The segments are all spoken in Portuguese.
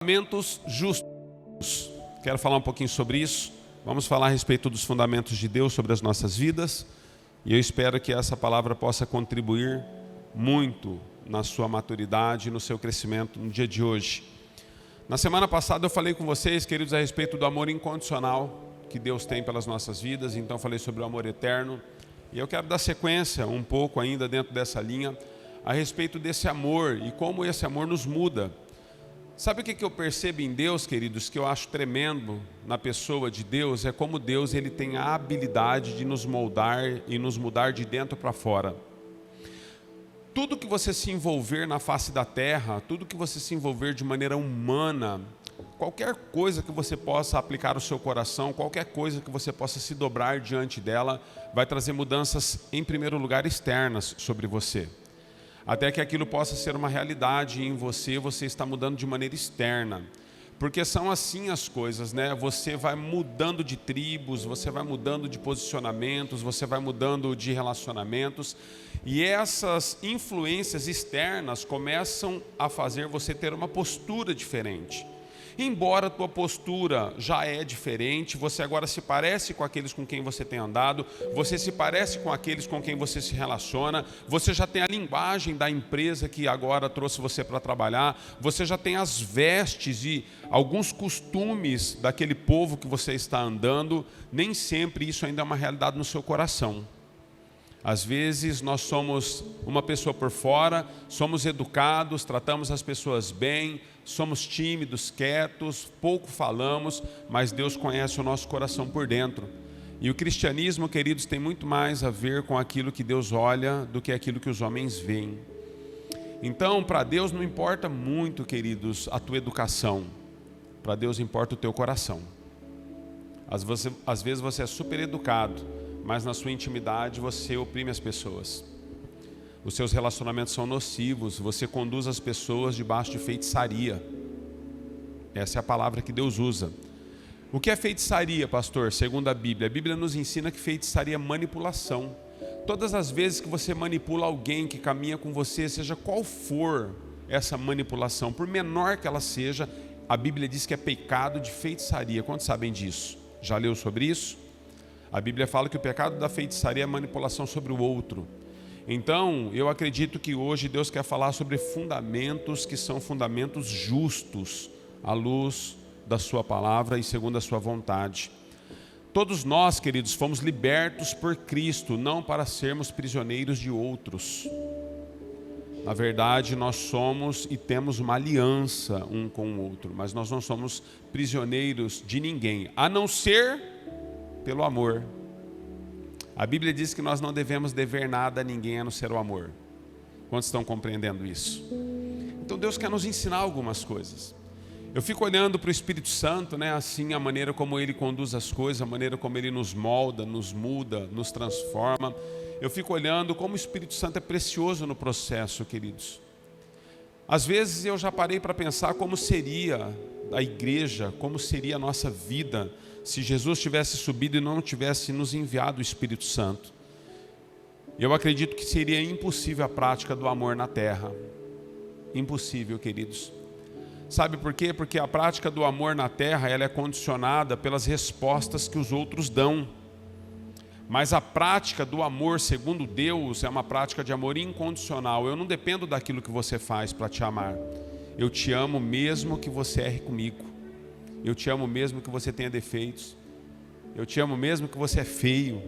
Fundamentos justos. Quero falar um pouquinho sobre isso. Vamos falar a respeito dos fundamentos de Deus sobre as nossas vidas. E eu espero que essa palavra possa contribuir muito na sua maturidade e no seu crescimento no dia de hoje. Na semana passada eu falei com vocês, queridos, a respeito do amor incondicional que Deus tem pelas nossas vidas. Então eu falei sobre o amor eterno. E eu quero dar sequência um pouco ainda dentro dessa linha a respeito desse amor e como esse amor nos muda. Sabe o que eu percebo em Deus, queridos, que eu acho tremendo na pessoa de Deus? É como Deus ele tem a habilidade de nos moldar e nos mudar de dentro para fora. Tudo que você se envolver na face da terra, tudo que você se envolver de maneira humana, qualquer coisa que você possa aplicar o seu coração, qualquer coisa que você possa se dobrar diante dela, vai trazer mudanças, em primeiro lugar, externas sobre você. Até que aquilo possa ser uma realidade em você, você está mudando de maneira externa. Porque são assim as coisas, né? Você vai mudando de tribos, você vai mudando de posicionamentos, você vai mudando de relacionamentos. E essas influências externas começam a fazer você ter uma postura diferente. Embora a tua postura já é diferente, você agora se parece com aqueles com quem você tem andado, você se parece com aqueles com quem você se relaciona, você já tem a linguagem da empresa que agora trouxe você para trabalhar, você já tem as vestes e alguns costumes daquele povo que você está andando. Nem sempre isso ainda é uma realidade no seu coração. Às vezes nós somos uma pessoa por fora, somos educados, tratamos as pessoas bem, somos tímidos, quietos, pouco falamos, mas Deus conhece o nosso coração por dentro. E o cristianismo, queridos, tem muito mais a ver com aquilo que Deus olha do que aquilo que os homens veem. Então, para Deus não importa muito, queridos, a tua educação. Para Deus importa o teu coração. Às vezes você é super educado, mas na sua intimidade você oprime as pessoas. Os seus relacionamentos são nocivos, você conduz as pessoas debaixo de feitiçaria. Essa é a palavra que Deus usa. O que é feitiçaria, pastor? Segundo a Bíblia nos ensina que feitiçaria é manipulação. Todas as vezes que você manipula alguém que caminha com você, seja qual for essa manipulação, por menor que ela seja, a Bíblia diz que é pecado de feitiçaria. Quantos sabem disso? Já leu sobre isso? A Bíblia fala que o pecado da feitiçaria é manipulação sobre o outro. Então, eu acredito que hoje Deus quer falar sobre fundamentos que são fundamentos justos, à luz da sua palavra e segundo a sua vontade. Todos nós, queridos, fomos libertos por Cristo, não para sermos prisioneiros de outros. Na verdade, nós somos e temos uma aliança um com o outro, mas nós não somos prisioneiros de ninguém, a não ser pelo amor. A Bíblia diz que nós não devemos dever nada a ninguém a não ser o amor. Quantos estão compreendendo isso? Então Deus quer nos ensinar algumas coisas. Eu fico olhando para o Espírito Santo, né, assim, a maneira como Ele conduz as coisas, a maneira como Ele nos molda, nos muda, nos transforma. Eu fico olhando como o Espírito Santo é precioso no processo, queridos. Às vezes eu já parei para pensar como seria a igreja, como seria a nossa vida, se Jesus tivesse subido e não tivesse nos enviado o Espírito Santo. Eu acredito que seria impossível a prática do amor na terra. Impossível, queridos. Sabe por quê? Porque a prática do amor na terra, ela é condicionada pelas respostas que os outros dão. Mas a prática do amor segundo Deus é uma prática de amor incondicional. Eu não dependo daquilo que você faz para te amar. Eu te amo mesmo que você erre comigo. Eu te amo mesmo que você tenha defeitos. Eu te amo mesmo que você é feio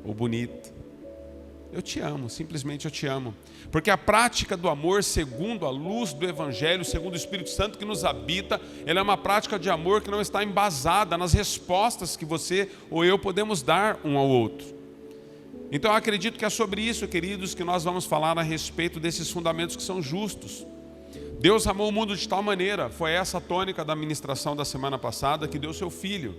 ou bonito. Eu te amo, simplesmente eu te amo. Porque a prática do amor, segundo a luz do Evangelho, segundo o Espírito Santo que nos habita, ela é uma prática de amor que não está embasada nas respostas que você ou eu podemos dar um ao outro. Então eu acredito que é sobre isso, queridos, que nós vamos falar a respeito desses fundamentos que são justos. Deus amou o mundo de tal maneira, foi essa a tônica da ministração da semana passada, que deu seu Filho.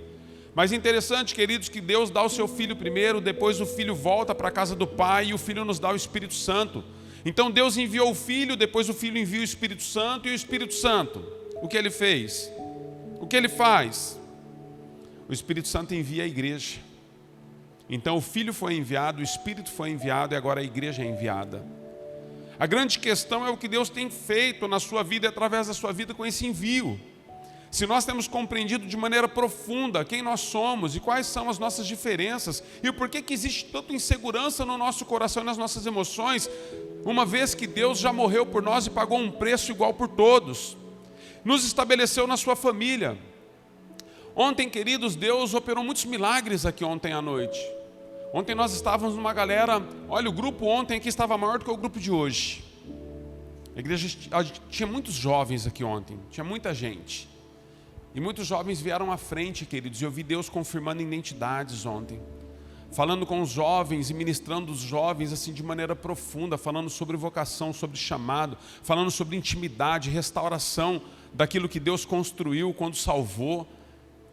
Mas interessante, queridos, que Deus dá o seu Filho primeiro, depois o Filho volta para a casa do Pai e o Filho nos dá o Espírito Santo. Então Deus enviou o Filho, depois o Filho envia o Espírito Santo, e o Espírito Santo, o que Ele fez? O que Ele faz? O Espírito Santo envia a igreja. Então o Filho foi enviado, o Espírito foi enviado e agora a igreja é enviada. A grande questão é o que Deus tem feito na sua vida e através da sua vida com esse envio. Se nós temos compreendido de maneira profunda quem nós somos e quais são as nossas diferenças e o porquê que existe tanta insegurança no nosso coração e nas nossas emoções, uma vez que Deus já morreu por nós e pagou um preço igual por todos, nos estabeleceu na sua família. Ontem, queridos, Deus operou muitos milagres aqui ontem à noite. Ontem nós estávamos numa galera, olha, o grupo ontem aqui estava maior do que o grupo de hoje. A igreja tinha muitos jovens aqui ontem, tinha muita gente. E muitos jovens vieram à frente, queridos, e eu vi Deus confirmando identidades ontem. Falando com os jovens e ministrando os jovens assim de maneira profunda, falando sobre vocação, sobre chamado, falando sobre intimidade, restauração daquilo que Deus construiu quando salvou.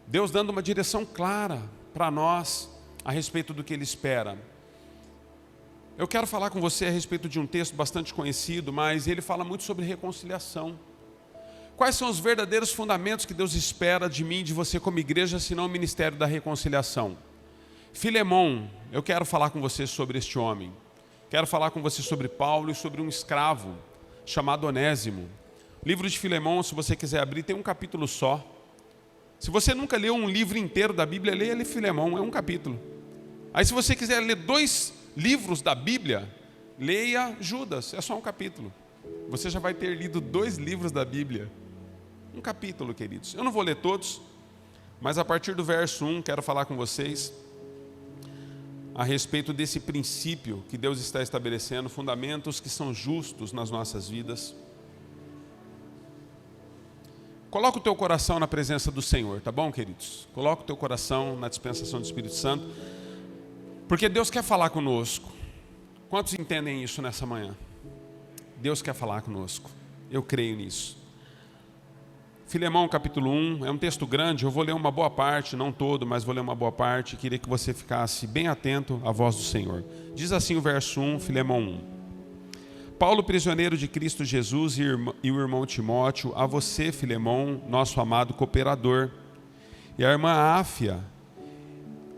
Deus dando uma direção clara para nós a respeito do que Ele espera. Eu quero falar com você a respeito de um texto bastante conhecido, mas ele fala muito sobre reconciliação. Quais são os verdadeiros fundamentos que Deus espera de mim e de você como igreja, senão o ministério da reconciliação? Filemão, eu quero falar com você sobre este homem. Quero falar com você sobre Paulo e sobre um escravo chamado Onésimo. O livro de Filemão, se você quiser abrir, tem um capítulo só. Se você nunca leu um livro inteiro da Bíblia, leia Filemão, é um capítulo. Aí se você quiser ler 2 livros da Bíblia, leia Judas, é só um capítulo. Você já vai ter lido 2 livros da Bíblia. Um capítulo, queridos. Eu não vou ler todos, mas a partir do verso 1, quero falar com vocês a respeito desse princípio que Deus está estabelecendo, fundamentos que são justos nas nossas vidas. Coloca o teu coração na presença do Senhor, tá bom, queridos? Coloca o teu coração na dispensação do Espírito Santo, porque Deus quer falar conosco. Quantos entendem isso nessa manhã? Deus quer falar conosco, eu creio nisso. Filemão capítulo 1, é um texto grande, eu vou ler uma boa parte, não todo, mas vou ler uma boa parte. Queria que você ficasse bem atento à voz do Senhor. Diz assim o verso 1, Filemão 1. Paulo, prisioneiro de Cristo Jesus, e o irmão Timóteo, a você, Filemão, nosso amado cooperador, e a irmã Áfia,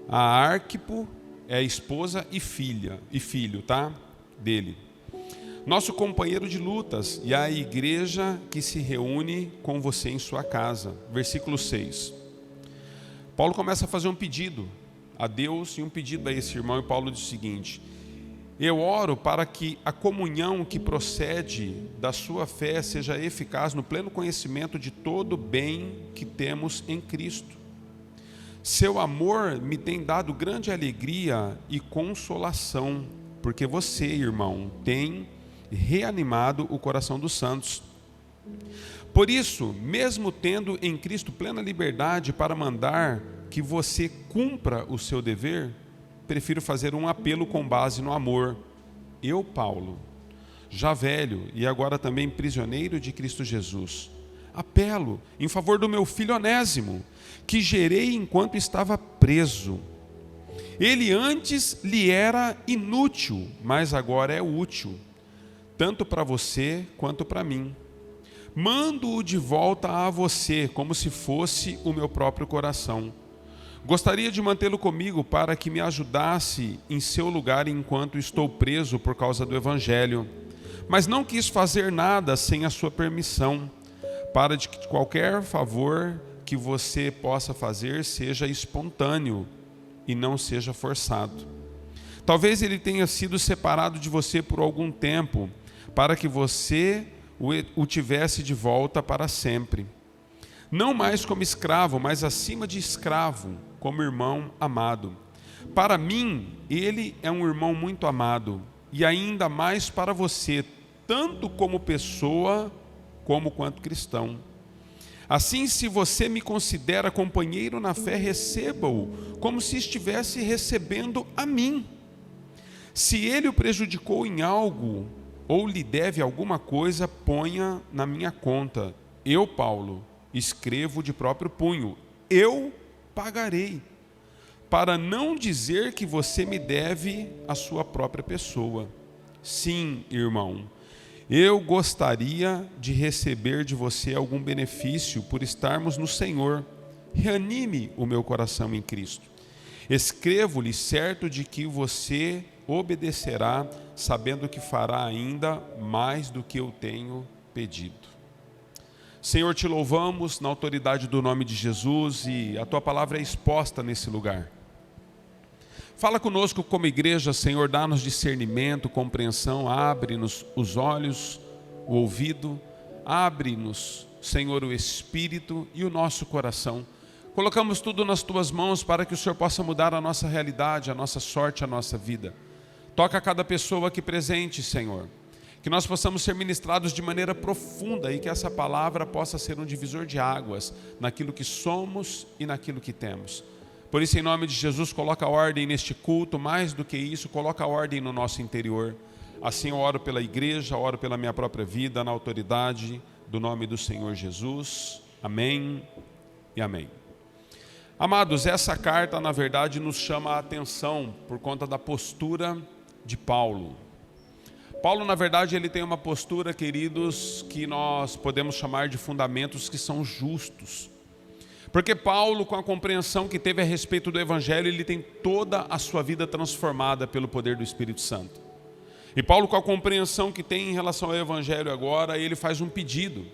a Arquipo, é a esposa e filho, tá? Dele. Nosso companheiro de lutas, e a igreja que se reúne com você em sua casa. Versículo 6. Paulo começa a fazer um pedido a Deus e um pedido a esse irmão, e Paulo diz o seguinte: eu oro para que a comunhão que procede da sua fé seja eficaz no pleno conhecimento de todo o bem que temos em Cristo. Seu amor me tem dado grande alegria e consolação, porque você, irmão, tem reanimado o coração dos santos. Por isso, mesmo tendo em Cristo plena liberdade para mandar que você cumpra o seu dever, prefiro fazer um apelo com base no amor. Eu, Paulo, já velho e agora também prisioneiro de Cristo Jesus, apelo em favor do meu filho Onésimo, que gerei enquanto estava preso. Ele antes lhe era inútil, mas agora é útil, tanto para você quanto para mim. Mando-o de volta a você, como se fosse o meu próprio coração. Gostaria de mantê-lo comigo para que me ajudasse em seu lugar enquanto estou preso por causa do Evangelho, mas não quis fazer nada sem a sua permissão, para que qualquer favor que você possa fazer seja espontâneo e não seja forçado. Talvez ele tenha sido separado de você por algum tempo, para que você o tivesse de volta para sempre. Não mais como escravo, mas acima de escravo, como irmão amado. Para mim, ele é um irmão muito amado, e ainda mais para você, tanto como pessoa, como quanto cristão. Assim, se você me considera companheiro na fé, receba-o como se estivesse recebendo a mim. Se ele o prejudicou em algo, ou lhe deve alguma coisa, ponha na minha conta. Eu, Paulo, escrevo de próprio punho, eu pagarei, para não dizer que você me deve a sua própria pessoa. Sim, irmão, eu gostaria de receber de você algum benefício por estarmos no Senhor. Reanime o meu coração em Cristo. Escrevo-lhe certo de que você obedecerá, sabendo que fará ainda mais do que eu tenho pedido. Senhor, te louvamos na autoridade do nome de Jesus e a tua palavra é exposta nesse lugar. Fala conosco como igreja, Senhor, dá-nos discernimento, compreensão, abre-nos os olhos, o ouvido, abre-nos, Senhor, o espírito e o nosso coração. Colocamos tudo nas tuas mãos para que o Senhor possa mudar a nossa realidade, a nossa sorte, a nossa vida. Toca cada pessoa aqui presente, Senhor. Que nós possamos ser ministrados de maneira profunda e que essa palavra possa ser um divisor de águas naquilo que somos e naquilo que temos. Por isso, em nome de Jesus, coloca ordem neste culto, mais do que isso, coloca ordem no nosso interior. Assim eu oro pela igreja, oro pela minha própria vida, na autoridade do nome do Senhor Jesus. Amém e amém. Amados, essa carta, na verdade, nos chama a atenção por conta da postura de Paulo. Paulo, na verdade, ele tem uma postura, queridos, que nós podemos chamar de fundamentos que são justos. Porque Paulo, com a compreensão que teve a respeito do Evangelho, ele tem toda a sua vida transformada pelo poder do Espírito Santo. E Paulo, com a compreensão que tem em relação ao Evangelho agora, ele faz um pedido.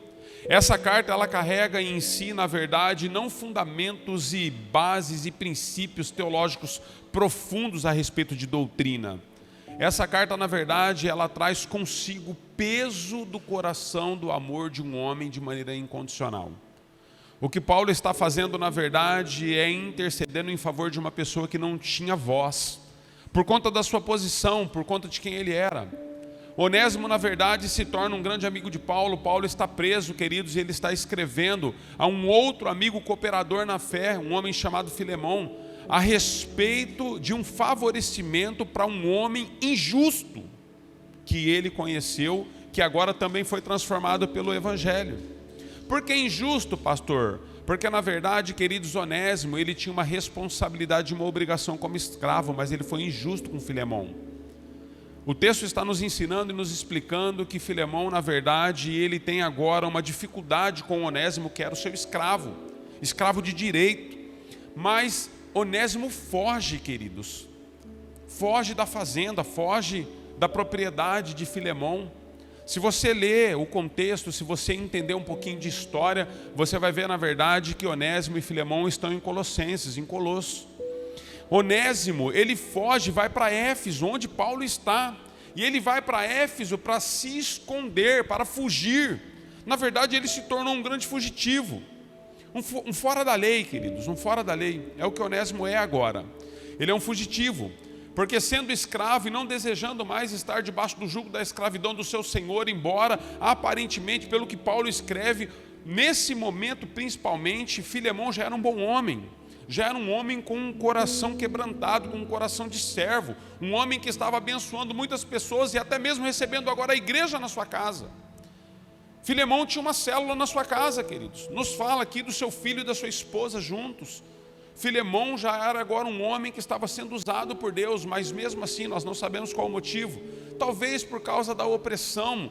Essa carta, ela carrega em si, na verdade, não fundamentos e bases e princípios teológicos profundos a respeito de doutrina. Essa carta, na verdade, ela traz consigo o peso do coração do amor de um homem de maneira incondicional. O que Paulo está fazendo, na verdade, é intercedendo em favor de uma pessoa que não tinha voz, por conta da sua posição, por conta de quem ele era. Onésimo, na verdade, se torna um grande amigo de Paulo. Paulo está preso, queridos, e ele está escrevendo a um outro amigo cooperador na fé, um homem chamado Filemão, a respeito de um favorecimento para um homem injusto que ele conheceu, que agora também foi transformado pelo Evangelho. Por que injusto, pastor? Porque, na verdade, queridos, Onésimo, ele tinha uma responsabilidade e uma obrigação como escravo, mas ele foi injusto com Filemão. O texto está nos ensinando e nos explicando que Filemão, na verdade, ele tem agora uma dificuldade com Onésimo, que era o seu escravo, escravo de direito. Mas Onésimo foge, queridos, foge da fazenda, foge da propriedade de Filemão. Se você ler o contexto, se você entender um pouquinho de história, você vai ver, na verdade, que Onésimo e Filemão estão em Colossenses, em Colosso. Onésimo, ele foge, vai para Éfeso, onde Paulo está. E ele vai para Éfeso para se esconder, para fugir. Na verdade, ele se tornou um grande fugitivo. Um fora da lei, queridos, um fora da lei. É o que Onésimo é agora. Ele é um fugitivo. Porque sendo escravo e não desejando mais estar debaixo do jugo da escravidão do seu senhor, embora aparentemente, pelo que Paulo escreve, nesse momento principalmente, Filemão já era um bom homem, já era um homem com um coração quebrantado, com um coração de servo, um homem que estava abençoando muitas pessoas e até mesmo recebendo agora a igreja na sua casa. Filemão tinha uma célula na sua casa, queridos, nos fala aqui do seu filho e da sua esposa juntos. Filemão já era agora um homem que estava sendo usado por Deus, mas mesmo assim nós não sabemos qual o motivo. Talvez por causa da opressão,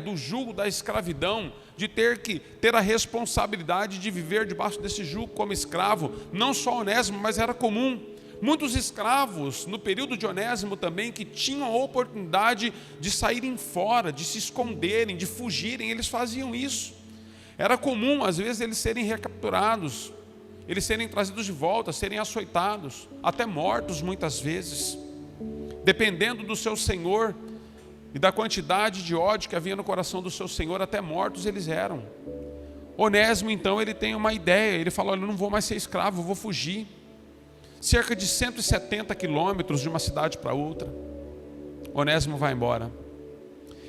do jugo da escravidão, de ter a responsabilidade de viver debaixo desse jugo como escravo. Não só Onésimo, mas era comum. Muitos escravos, no período de Onésimo também, que tinham a oportunidade de saírem fora, de se esconderem, de fugirem, eles faziam isso. Era comum, às vezes, eles serem recapturados, eles serem trazidos de volta, serem açoitados, até mortos muitas vezes, dependendo do seu senhor e da quantidade de ódio que havia no coração do seu senhor, até mortos eles eram. Onésimo, então, ele tem uma ideia, ele fala: olha, eu não vou mais ser escravo, eu vou fugir. Cerca de 170 quilômetros de uma cidade para outra, Onésimo vai embora.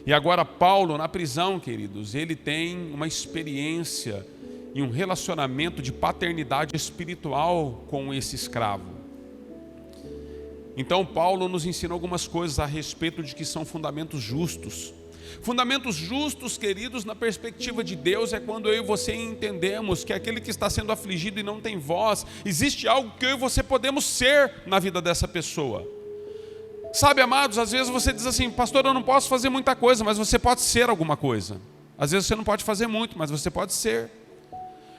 E agora Paulo, na prisão, queridos, ele tem uma experiência e um relacionamento de paternidade espiritual com esse escravo. Então Paulo nos ensina algumas coisas a respeito de que são fundamentos justos. Fundamentos justos, queridos, na perspectiva de Deus, é quando eu e você entendemos que aquele que está sendo afligido e não tem voz, existe algo que eu e você podemos ser na vida dessa pessoa. Sabe, amados, às vezes você diz assim: pastor, eu não posso fazer muita coisa, mas você pode ser alguma coisa. Às vezes você não pode fazer muito, mas você pode ser.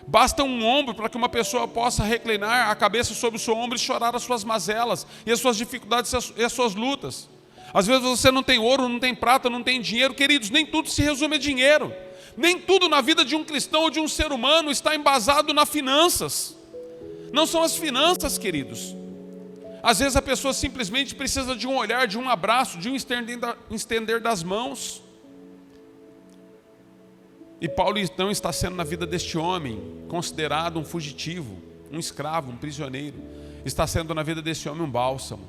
Basta um ombro para que uma pessoa possa reclinar a cabeça sobre o seu ombro e chorar as suas mazelas, e as suas dificuldades e as suas lutas. Às vezes você não tem ouro, não tem prata, não tem dinheiro. Queridos, nem tudo se resume a dinheiro. Nem tudo na vida de um cristão ou de um ser humano está embasado nas finanças. Não são as finanças, queridos. Às vezes a pessoa simplesmente precisa de um olhar, de um abraço, de um estender das mãos. E Paulo então está sendo na vida deste homem considerado um fugitivo, um escravo, um prisioneiro. Está sendo na vida deste homem um bálsamo.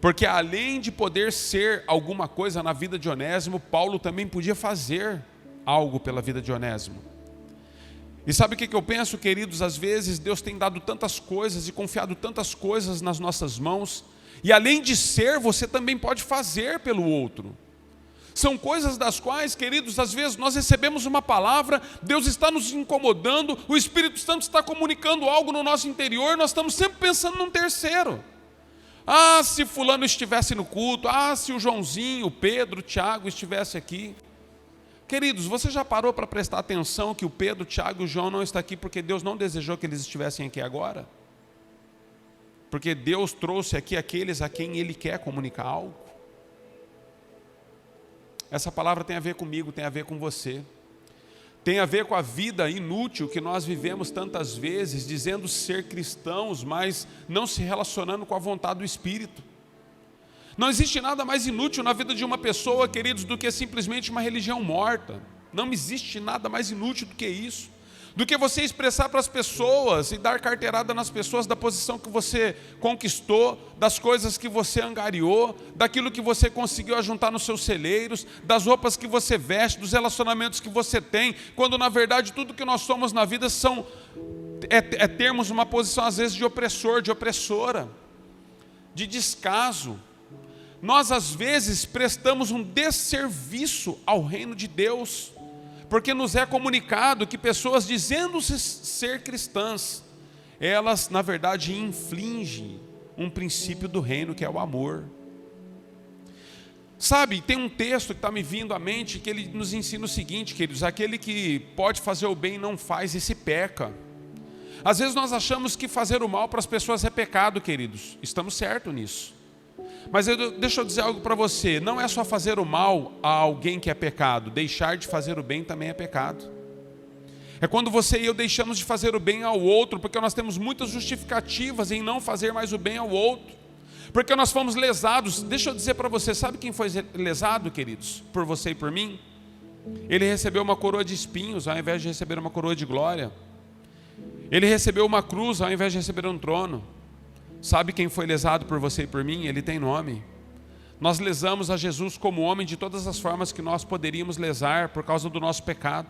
Porque além de poder ser alguma coisa na vida de Onésimo, Paulo também podia fazer algo pela vida de Onésimo. E sabe o que eu penso, queridos? Às vezes Deus tem dado tantas coisas e confiado tantas coisas nas nossas mãos, e além de ser, você também pode fazer pelo outro. São coisas das quais, queridos, às vezes nós recebemos uma palavra, Deus está nos incomodando, o Espírito Santo está comunicando algo no nosso interior, nós estamos sempre pensando num terceiro. Ah, se fulano estivesse no culto, ah, se o Joãozinho, o Pedro, o Tiago estivesse aqui. Queridos, você já parou para prestar atenção que o Pedro, o Tiago e o João não estão aqui porque Deus não desejou que eles estivessem aqui agora? Porque Deus trouxe aqui aqueles a quem Ele quer comunicar algo. Essa palavra tem a ver comigo, tem a ver com você. Tem a ver com a vida inútil que nós vivemos tantas vezes, dizendo ser cristãos, mas não se relacionando com a vontade do Espírito. Não existe nada mais inútil na vida de uma pessoa, queridos, do que simplesmente uma religião morta. Não existe nada mais inútil do que isso. Do que você expressar para as pessoas e dar carteirada nas pessoas da posição que você conquistou, das coisas que você angariou, daquilo que você conseguiu ajuntar nos seus celeiros, das roupas que você veste, dos relacionamentos que você tem, quando na verdade tudo que nós somos na vida é termos uma posição às vezes de opressor, de opressora, de descaso. Nós às vezes prestamos um desserviço ao reino de Deus, porque nos é comunicado que pessoas dizendo-se ser cristãs, elas na verdade infligem um princípio do reino que é o amor. Sabe, tem um texto que está me vindo à mente que ele nos ensina o seguinte, queridos: aquele que pode fazer o bem e não faz, esse peca. Às vezes nós achamos que fazer o mal para as pessoas é pecado, queridos, estamos certos nisso. Mas deixa eu dizer algo para você, não é só fazer o mal a alguém que é pecado, deixar de fazer o bem também é pecado. É quando você e eu deixamos de fazer o bem ao outro, porque nós temos muitas justificativas em não fazer mais o bem ao outro, porque nós fomos lesados. Deixa eu dizer para você, sabe quem foi lesado, queridos? Por você e por mim? Ele recebeu uma coroa de espinhos ao invés de receber uma coroa de glória. Ele recebeu uma cruz ao invés de receber um trono. Sabe quem foi lesado por você e por mim? Ele tem nome. Nós lesamos a Jesus como homem de todas as formas que nós poderíamos lesar por causa do nosso pecado.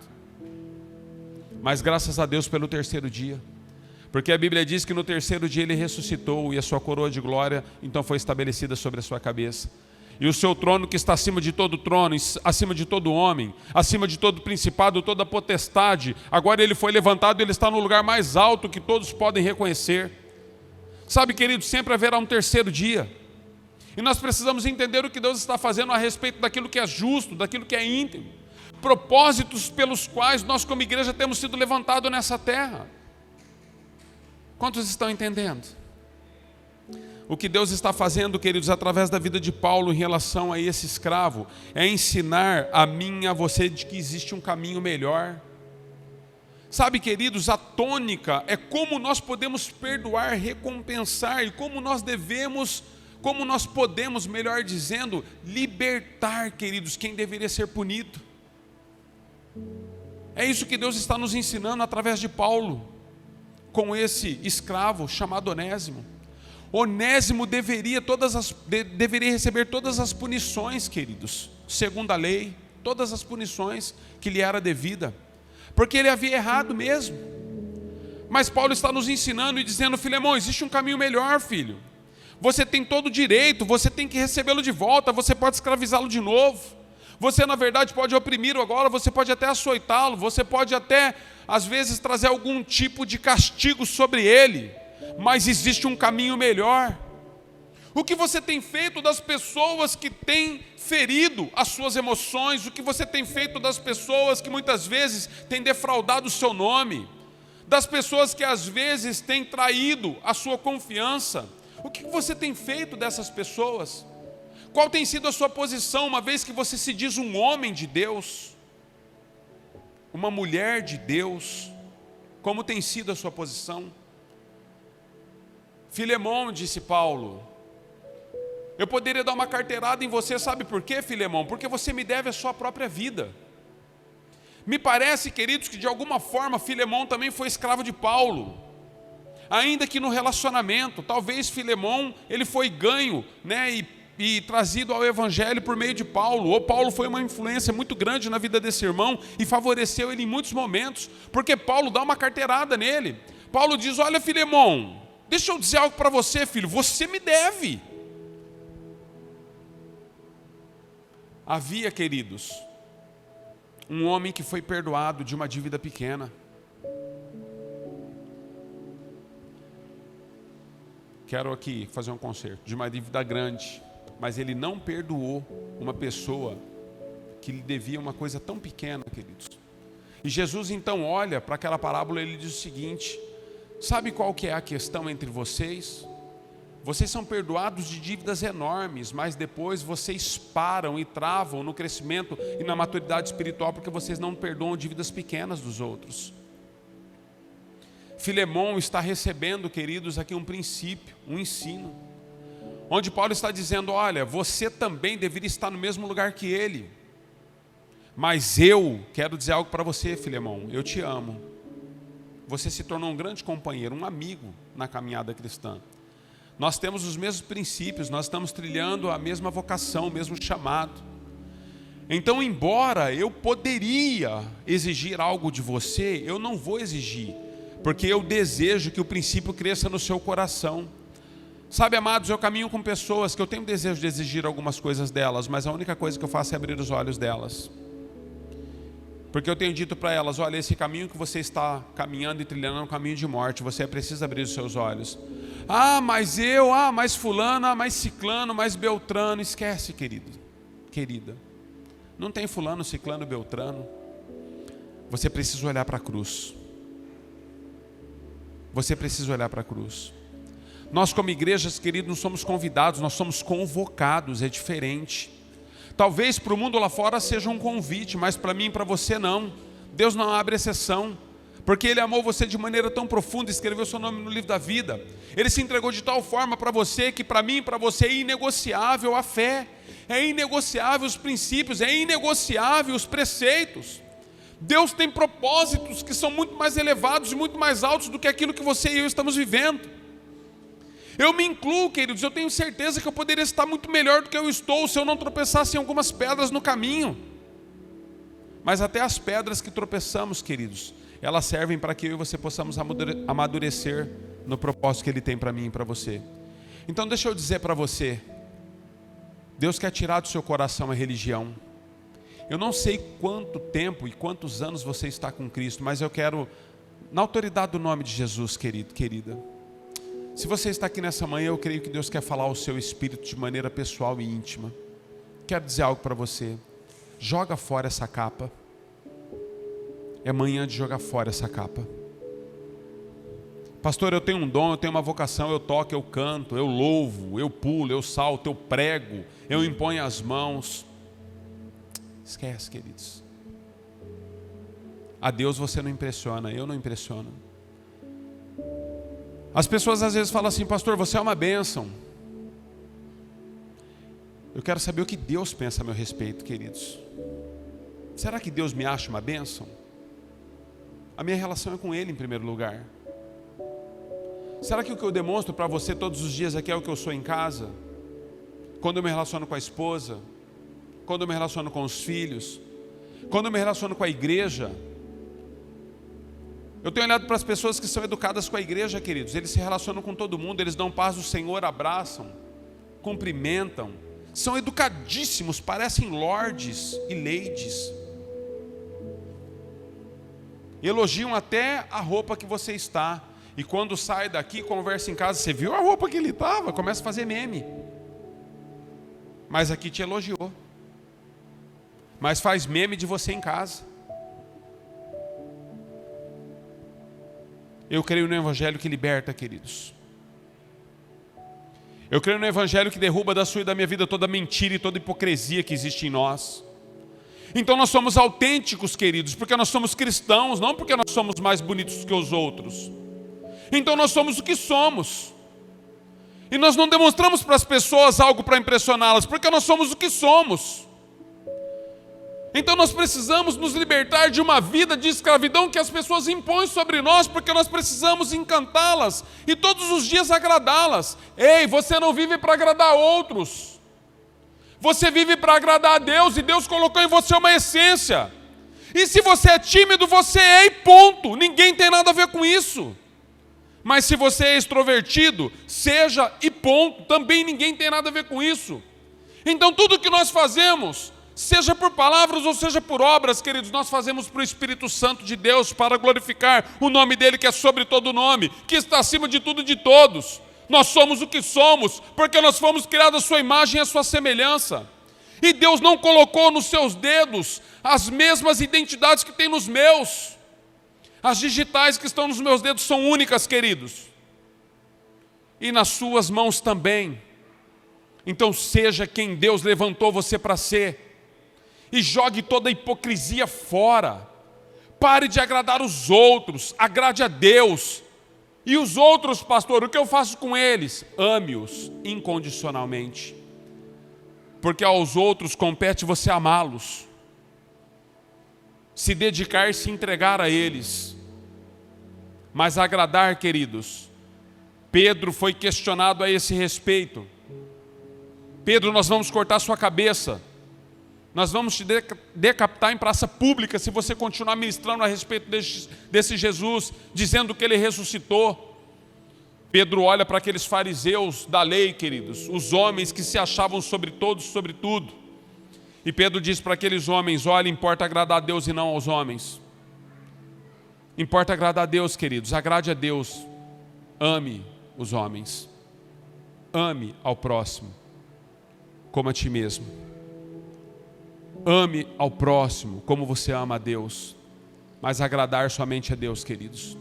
Mas graças a Deus pelo terceiro dia. Porque a Bíblia diz que no terceiro dia Ele ressuscitou e a sua coroa de glória então foi estabelecida sobre a sua cabeça. E o seu trono que está acima de todo trono, acima de todo homem, acima de todo principado, toda potestade, agora Ele foi levantado e Ele está no lugar mais alto que todos podem reconhecer. Sabe, querido, sempre haverá um terceiro dia. E nós precisamos entender o que Deus está fazendo a respeito daquilo que é justo, daquilo que é íntegro. Propósitos pelos quais nós como igreja temos sido levantados nessa terra. Quantos estão entendendo? O que Deus está fazendo, queridos, através da vida de Paulo em relação a esse escravo, é ensinar a mim e a você de que existe um caminho melhor. Sabe, queridos, a tônica é como nós podemos perdoar, recompensar e como nós podemos, melhor dizendo, libertar, queridos, quem deveria ser punido. É isso que Deus está nos ensinando através de Paulo, com esse escravo chamado Onésimo. Onésimo deveria receber todas as punições, queridos, segundo a lei, todas as punições que lhe era devida. Porque ele havia errado mesmo. Mas Paulo está nos ensinando e dizendo: Filemão, existe um caminho melhor, filho. Você tem todo o direito, você tem que recebê-lo de volta, você pode escravizá-lo de novo. Você na verdade pode oprimir-o agora, você pode até açoitá-lo, você pode até às vezes trazer algum tipo de castigo sobre ele. Mas existe um caminho melhor. O que você tem feito das pessoas que têm ferido as suas emoções? O que você tem feito das pessoas que muitas vezes têm defraudado o seu nome? das pessoas que às vezes têm traído a sua confiança. O que você tem feito dessas pessoas? Qual tem sido a sua posição, uma vez que você se diz um homem de Deus, uma mulher de Deus? Como tem sido a sua posição? Filemão, disse Paulo, eu poderia dar uma carteirada em você, sabe por quê, Filemão? Porque você me deve a sua própria vida. Me parece, queridos, que de alguma forma Filemão também foi escravo de Paulo, ainda que no relacionamento. Talvez Filemão, ele foi ganho, e trazido ao Evangelho por meio de Paulo, ou Paulo foi uma influência muito grande na vida desse irmão e favoreceu ele em muitos momentos, porque Paulo dá uma carteirada nele. Paulo diz: olha, Filemão, deixa eu dizer algo para você, filho, você me deve. Havia, queridos, um homem que foi perdoado de uma dívida pequena. Quero aqui fazer um concerto de uma dívida grande, mas ele não perdoou uma pessoa que lhe devia uma coisa tão pequena, queridos. E Jesus então olha para aquela parábola e ele diz o seguinte: sabe qual que é a questão entre vocês? Vocês são perdoados de dívidas enormes, mas depois vocês param e travam no crescimento e na maturidade espiritual porque vocês não perdoam dívidas pequenas dos outros. Filemão está recebendo, queridos, aqui um princípio, um ensino, onde Paulo está dizendo: olha, você também deveria estar no mesmo lugar que ele, mas eu quero dizer algo para você, Filemão, eu te amo. Você se tornou um grande companheiro, um amigo na caminhada cristã. Nós temos os mesmos princípios, nós estamos trilhando a mesma vocação, o mesmo chamado. Então, embora eu poderia exigir algo de você, eu não vou exigir, porque eu desejo que o princípio cresça no seu coração. Sabe, amados, eu caminho com pessoas que eu tenho desejo de exigir algumas coisas delas, mas a única coisa que eu faço é abrir os olhos delas. Porque eu tenho dito para elas: olha, esse caminho que você está caminhando e trilhando é um caminho de morte, você precisa abrir os seus olhos. Mas mais fulano, mais ciclano, mais beltrano. Esquece, querido, querida. Não tem fulano, ciclano, beltrano. Você precisa olhar para a cruz. Você precisa olhar para a cruz. Nós como igrejas, queridos, não somos convidados, nós somos convocados, é diferente. Talvez para o mundo lá fora seja um convite, mas para mim e para você não. Deus não abre exceção, porque Ele amou você de maneira tão profunda, escreveu seu nome no livro da vida. Ele se entregou de tal forma para você, que para mim e para você é inegociável a fé, é inegociável os princípios, é inegociável os preceitos. Deus tem propósitos que são muito mais elevados e muito mais altos do que aquilo que você e eu estamos vivendo. Eu me incluo, queridos, eu tenho certeza que eu poderia estar muito melhor do que eu estou se eu não tropeçasse em algumas pedras no caminho. Mas até as pedras que tropeçamos, queridos, elas servem para que eu e você possamos amadurecer no propósito que Ele tem para mim e para você. Então deixa eu dizer para você, Deus quer tirar do seu coração a religião. Eu não sei quanto tempo e quantos anos você está com Cristo, mas eu quero, na autoridade do nome de Jesus, querido, querida, se você está aqui nessa manhã, eu creio que Deus quer falar ao seu espírito de maneira pessoal e íntima. Quero dizer algo para você: joga fora essa capa. É manhã de jogar fora essa capa. Pastor, eu tenho um dom, eu tenho uma vocação, eu toco, eu canto, eu louvo, eu pulo, eu salto, eu prego, eu imponho as mãos. Esquece, queridos. A Deus você não impressiona, eu não impressiono. As pessoas às vezes falam assim: pastor, você é uma bênção. Eu quero saber o que Deus pensa a meu respeito, queridos. Será que Deus me acha uma bênção? A minha relação é com Ele em primeiro lugar. Será que o que eu demonstro para você todos os dias aqui é o que eu sou em casa? Quando eu me relaciono com a esposa, quando eu me relaciono com os filhos, quando eu me relaciono com a igreja. Eu tenho olhado para as pessoas que são educadas com a igreja, queridos. Eles se relacionam com todo mundo, eles dão paz do Senhor, abraçam, cumprimentam, são educadíssimos, parecem lords e ladies. Elogiam até a roupa que você está. E quando sai daqui, conversa em casa: você viu a roupa que ele estava? Começa a fazer meme. Mas aqui te elogiou. Mas faz meme de você em casa. Eu creio no Evangelho que liberta, queridos. Eu creio no Evangelho que derruba da sua e da minha vida toda mentira e toda hipocrisia que existe em nós. Então nós somos autênticos, queridos, porque nós somos cristãos, não porque nós somos mais bonitos que os outros. Então nós somos o que somos. E nós não demonstramos para as pessoas algo para impressioná-las, porque nós somos o que somos. Então nós precisamos nos libertar de uma vida de escravidão que as pessoas impõem sobre nós, porque nós precisamos encantá-las e todos os dias agradá-las. Ei, você não vive para agradar outros. Você vive para agradar a Deus, e Deus colocou em você uma essência. E se você é tímido, você é, e ponto. Ninguém tem nada a ver com isso. Mas se você é extrovertido, seja, e ponto. Também ninguém tem nada a ver com isso. Então tudo que nós fazemos, seja por palavras ou seja por obras, queridos, nós fazemos para o Espírito Santo de Deus, para glorificar o nome dele, que é sobre todo nome, que está acima de tudo e de todos. Nós somos o que somos, porque nós fomos criados à sua imagem e à sua semelhança. E Deus não colocou nos seus dedos as mesmas identidades que tem nos meus. As digitais que estão nos meus dedos são únicas, queridos. E nas suas mãos também. Então seja quem Deus levantou você para ser. E jogue toda a hipocrisia fora. Pare de agradar os outros, agrade a Deus. E os outros, pastor, o que eu faço com eles? Ame-os incondicionalmente. Porque aos outros compete você amá-los. Se dedicar e se entregar a eles. Mas agradar, queridos, Pedro foi questionado a esse respeito. Pedro, nós vamos cortar sua cabeça. Nós vamos te decapitar em praça pública se você continuar ministrando a respeito desse Jesus, dizendo que ele ressuscitou. Pedro olha para aqueles fariseus da lei, queridos, os homens que se achavam sobre todos, sobre tudo. E Pedro diz para aqueles homens: olha, importa agradar a Deus e não aos homens. Importa agradar a Deus, queridos, agrade a Deus. Ame os homens. Ame ao próximo como a ti mesmo. Ame ao próximo como você ama a Deus. Mas agradar somente a Deus, queridos.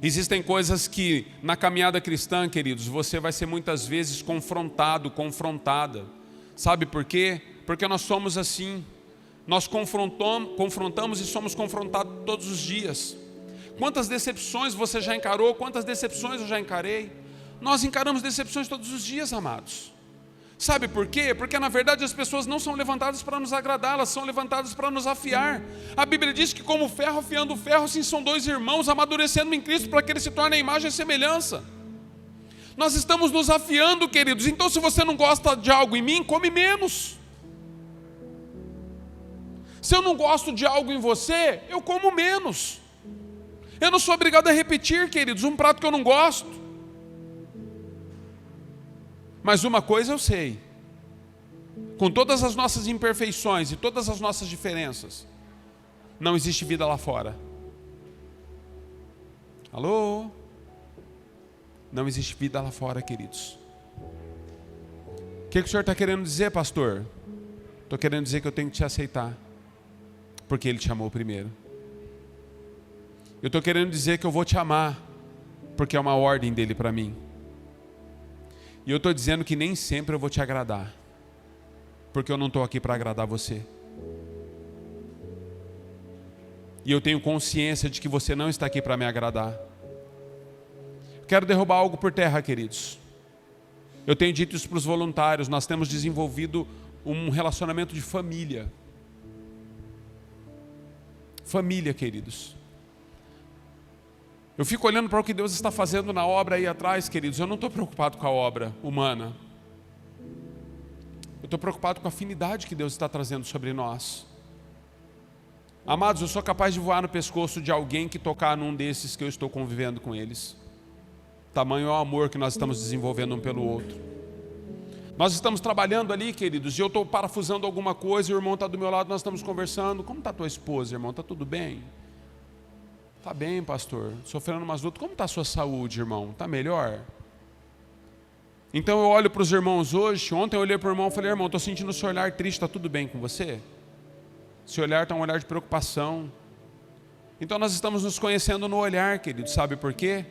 Existem coisas que na caminhada cristã, queridos, você vai ser muitas vezes confrontado, confrontada. Sabe por quê? Porque nós somos assim. Nós confrontamos e somos confrontados todos os dias. Quantas decepções você já encarou? Quantas decepções eu já encarei? Nós encaramos decepções todos os dias, amados. Sabe por quê? Porque na verdade as pessoas não são levantadas para nos agradar, elas são levantadas para nos afiar. A Bíblia diz que como ferro afiando ferro, assim são dois irmãos amadurecendo em Cristo para que ele se torne a imagem e a semelhança. Nós estamos nos afiando, queridos. Então se você não gosta de algo em mim, come menos. Se eu não gosto de algo em você, eu como menos. Eu não sou obrigado a repetir, queridos, um prato que eu não gosto. Mas uma coisa eu sei. Com todas as nossas imperfeições e todas as nossas diferenças, não existe vida lá fora. Alô? Não existe vida lá fora, queridos. O que o senhor está querendo dizer, pastor? Estou querendo dizer que eu tenho que te aceitar. Porque Ele te amou primeiro. Eu estou querendo dizer que eu vou te amar, porque é uma ordem dEle para mim. E eu estou dizendo que nem sempre eu vou te agradar, porque eu não estou aqui para agradar você. E eu tenho consciência de que você não está aqui para me agradar. Quero derrubar algo por terra, queridos. Eu tenho dito isso para os voluntários. Nós temos desenvolvido um relacionamento de família. Família, queridos. Eu fico olhando para o que Deus está fazendo na obra aí atrás, queridos. Eu não estou preocupado com a obra humana. Eu estou preocupado com a afinidade que Deus está trazendo sobre nós. Amados, eu sou capaz de voar no pescoço de alguém que tocar num desses que eu estou convivendo com eles. Tamanho é o amor que nós estamos desenvolvendo um pelo outro. Nós estamos trabalhando ali, queridos, e eu estou parafusando alguma coisa, e o irmão está do meu lado, nós estamos conversando. Como está tua esposa, irmão? Está tudo bem? Está bem, pastor. Sofrendo umas lutas. Como está a sua saúde, irmão? Está melhor? Então eu olho para os irmãos hoje. Ontem eu olhei para o irmão e falei: irmão, estou sentindo o seu olhar triste. Está tudo bem com você? Seu olhar está um olhar de preocupação. Então nós estamos nos conhecendo no olhar, querido. Sabe por quê?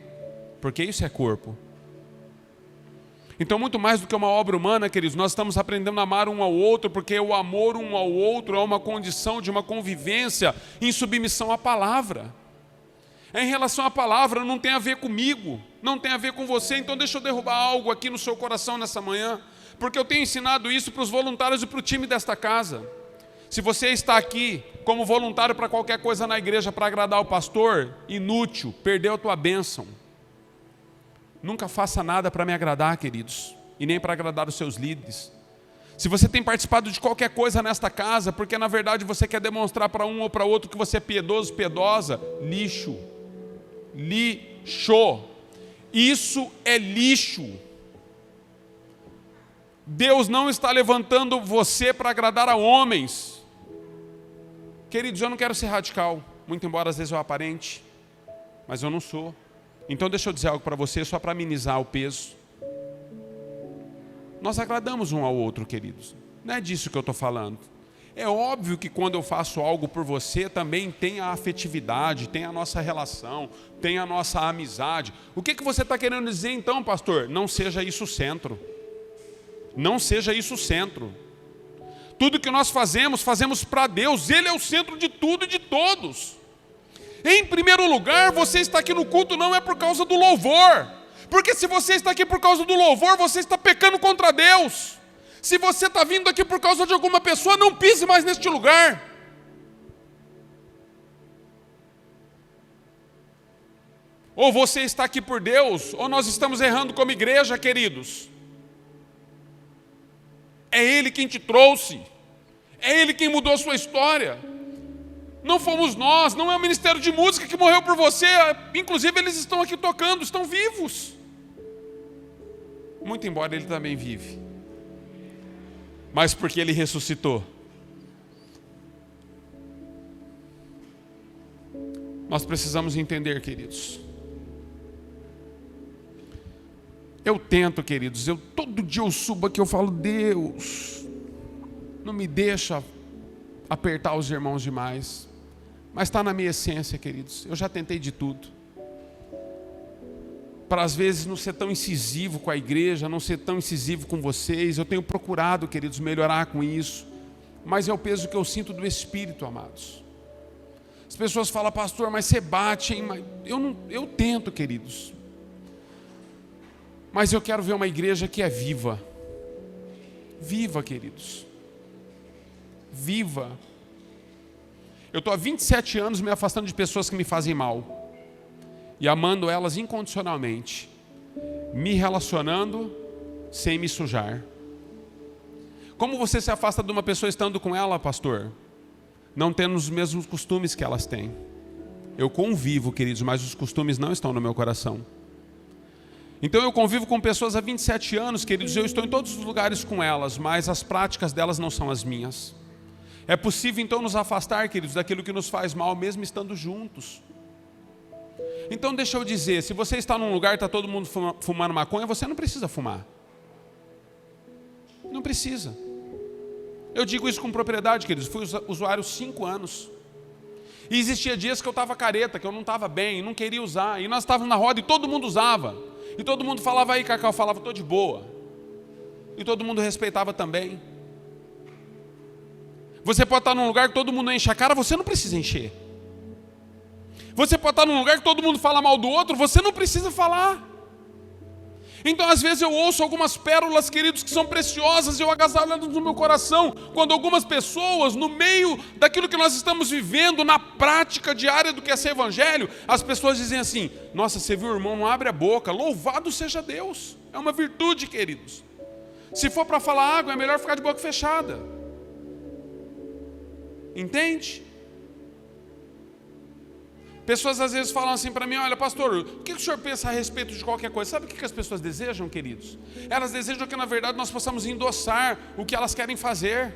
Porque isso é corpo. Então, muito mais do que uma obra humana, queridos, nós estamos aprendendo a amar um ao outro, porque o amor um ao outro é uma condição de uma convivência em submissão à palavra. Em relação à palavra, não tem a ver comigo, não tem a ver com você. Então deixa eu derrubar algo aqui no seu coração nessa manhã, porque eu tenho ensinado isso para os voluntários e para o time desta casa. Se você está aqui como voluntário para qualquer coisa na igreja para agradar o pastor, inútil, perdeu a tua bênção. Nunca faça nada para me agradar, queridos, e nem para agradar os seus líderes. Se você tem participado de qualquer coisa nesta casa, porque na verdade você quer demonstrar para um ou para outro que você é piedoso, piedosa, lixo. Lixo. Isso é lixo. Deus não está levantando você para agradar a homens. Queridos, eu não quero ser radical, muito embora às vezes eu aparente, mas eu não sou. Então deixa eu dizer algo para você, só para amenizar o peso. Nós agradamos um ao outro, queridos. Não é disso que eu estou falando. É óbvio que quando eu faço algo por você, também tem a afetividade, tem a nossa relação, tem a nossa amizade. O que você está querendo dizer então, pastor? Não seja isso o centro. Não seja isso o centro. Tudo que nós fazemos, fazemos para Deus. Ele é o centro de tudo e de todos. Em primeiro lugar, você está aqui no culto não é por causa do louvor. Porque se você está aqui por causa do louvor, você está pecando contra Deus. Se você está vindo aqui por causa de alguma pessoa, não pise mais neste lugar. Ou você está aqui por Deus, ou nós estamos errando como igreja, queridos. É Ele quem te trouxe. É Ele quem mudou a sua história. Não fomos nós, não é o Ministério de Música que morreu por você. Inclusive eles estão aqui tocando, estão vivos. Muito embora Ele também vive. Mas porque Ele ressuscitou. Nós precisamos entender, queridos. Eu tento, queridos, todo dia eu subo aqui, eu falo, Deus, não me deixa apertar os irmãos demais. Mas está na minha essência, queridos. Eu já tentei de tudo. Para às vezes não ser tão incisivo com a igreja, não ser tão incisivo com vocês. Eu tenho procurado, queridos, melhorar com isso. Mas é o peso que eu sinto do Espírito, amados. As pessoas falam, pastor, mas você bate, hein? Eu tento, queridos. Mas eu quero ver uma igreja que é viva. Viva, queridos. Viva. Eu estou há 27 anos me afastando de pessoas que me fazem mal. E amando elas incondicionalmente. Me relacionando sem me sujar. Como você se afasta de uma pessoa estando com ela, pastor? Não tendo os mesmos costumes que elas têm. Eu convivo, queridos, mas os costumes não estão no meu coração. Então eu convivo com pessoas há 27 anos, queridos, eu estou em todos os lugares com elas, mas as práticas delas não são as minhas. É possível então nos afastar, queridos, daquilo que nos faz mal, mesmo estando juntos. Então deixa eu dizer, se você está num lugar e está todo mundo fumando maconha, você não precisa fumar. Não precisa. Eu digo isso com propriedade, queridos, fui usuário 5 anos. E existia dias que eu estava careta, que eu não estava bem, não queria usar. E nós estávamos na roda e todo mundo usava. E todo mundo falava aí, Cacau, eu falava, estou de boa. E todo mundo respeitava também. Você pode estar num lugar que todo mundo enche a cara, você não precisa encher. Você pode estar num lugar que todo mundo fala mal do outro, você não precisa falar. Então às vezes eu ouço algumas pérolas, queridos, que são preciosas e eu agasalho elas no meu coração. Quando algumas pessoas, no meio daquilo que nós estamos vivendo, na prática diária do que é ser evangelho, as pessoas dizem assim, nossa, você viu, irmão, não abre a boca, louvado seja Deus. É uma virtude, queridos. Se for para falar água, é melhor ficar de boca fechada. Entende? Pessoas às vezes falam assim para mim, olha pastor, o que o senhor pensa a respeito de qualquer coisa? Sabe o que as pessoas desejam, queridos? Elas desejam que na verdade nós possamos endossar o que elas querem fazer.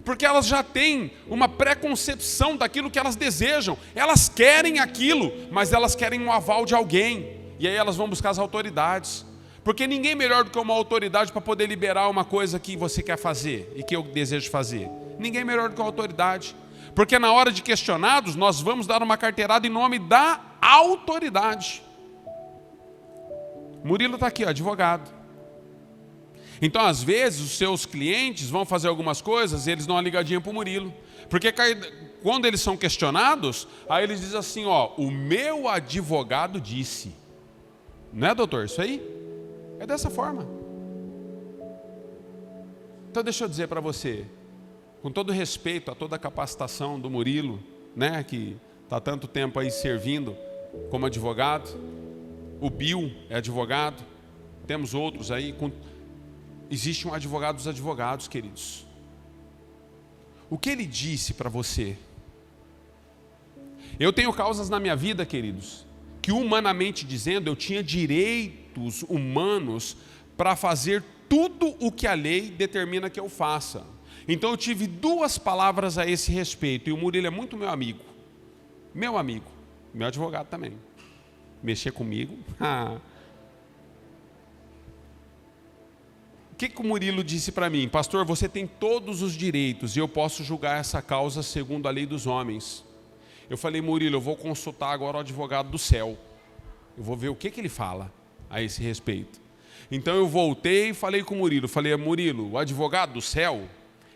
Porque elas já têm uma preconcepção daquilo que elas desejam. Elas querem aquilo, mas elas querem um aval de alguém. E aí elas vão buscar as autoridades. Porque ninguém melhor do que uma autoridade para poder liberar uma coisa que você quer fazer e que eu desejo fazer. Ninguém melhor do que uma autoridade. Porque na hora de questionados, nós vamos dar uma carteirada em nome da autoridade. Murilo está aqui, ó, advogado. Então, às vezes, os seus clientes vão fazer algumas coisas e eles dão uma ligadinha para o Murilo. Porque quando eles são questionados, aí eles dizem assim, ó, o meu advogado disse. Não é, doutor, isso aí? É dessa forma. Então, deixa eu dizer para você, com todo respeito a toda a capacitação do Murilo, né, que está tanto tempo aí servindo como advogado, o Bill é advogado, temos outros aí, existe um advogado dos advogados, queridos. O que ele disse para você? Eu tenho causas na minha vida, queridos, que humanamente dizendo, eu tinha direitos humanos para fazer tudo o que a lei determina que eu faça. Então eu tive 2 palavras a esse respeito, e o Murilo é muito meu amigo, meu advogado também. Mexer comigo? O que o Murilo disse para mim? Pastor, você tem todos os direitos e eu posso julgar essa causa segundo a lei dos homens. Eu falei, Murilo, eu vou consultar agora o advogado do céu. Eu vou ver o que ele fala a esse respeito. Então eu voltei e falei com o Murilo. Falei, Murilo, o advogado do céu,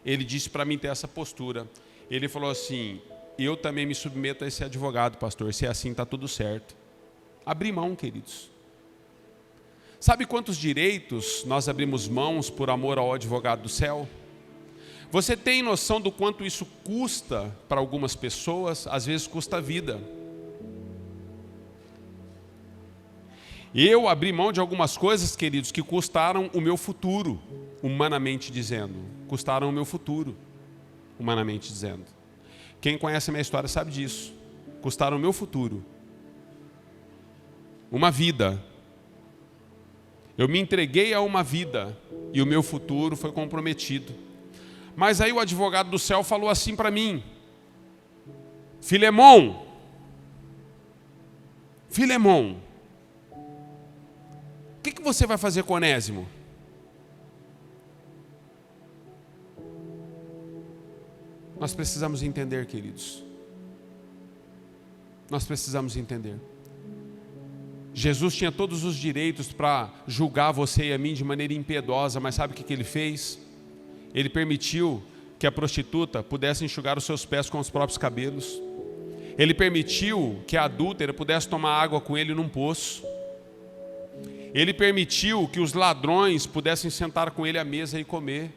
ele disse para mim ter essa postura. Ele falou assim, eu também me submeto a esse advogado, pastor. Se é assim, está tudo certo. Abri mão, queridos. Sabe quantos direitos nós abrimos mãos por amor ao advogado do céu? Você tem noção do quanto isso custa para algumas pessoas? Às vezes custa a vida. Eu abri mão de algumas coisas, queridos, que custaram o meu futuro, humanamente dizendo. Custaram o meu futuro, humanamente dizendo. Quem conhece a minha história sabe disso. Custaram o meu futuro. Uma vida. Eu me entreguei a uma vida e o meu futuro foi comprometido. Mas aí o advogado do céu falou assim para mim, Filemon, o que você vai fazer com Onésimo? Nós precisamos entender, queridos. Nós precisamos entender. Jesus tinha todos os direitos para julgar você e a mim de maneira impiedosa, mas sabe o que ele fez? Ele permitiu que a prostituta pudesse enxugar os seus pés com os próprios cabelos. Ele permitiu que a adúltera pudesse tomar água com ele num poço. Ele permitiu que os ladrões pudessem sentar com ele à mesa e comer.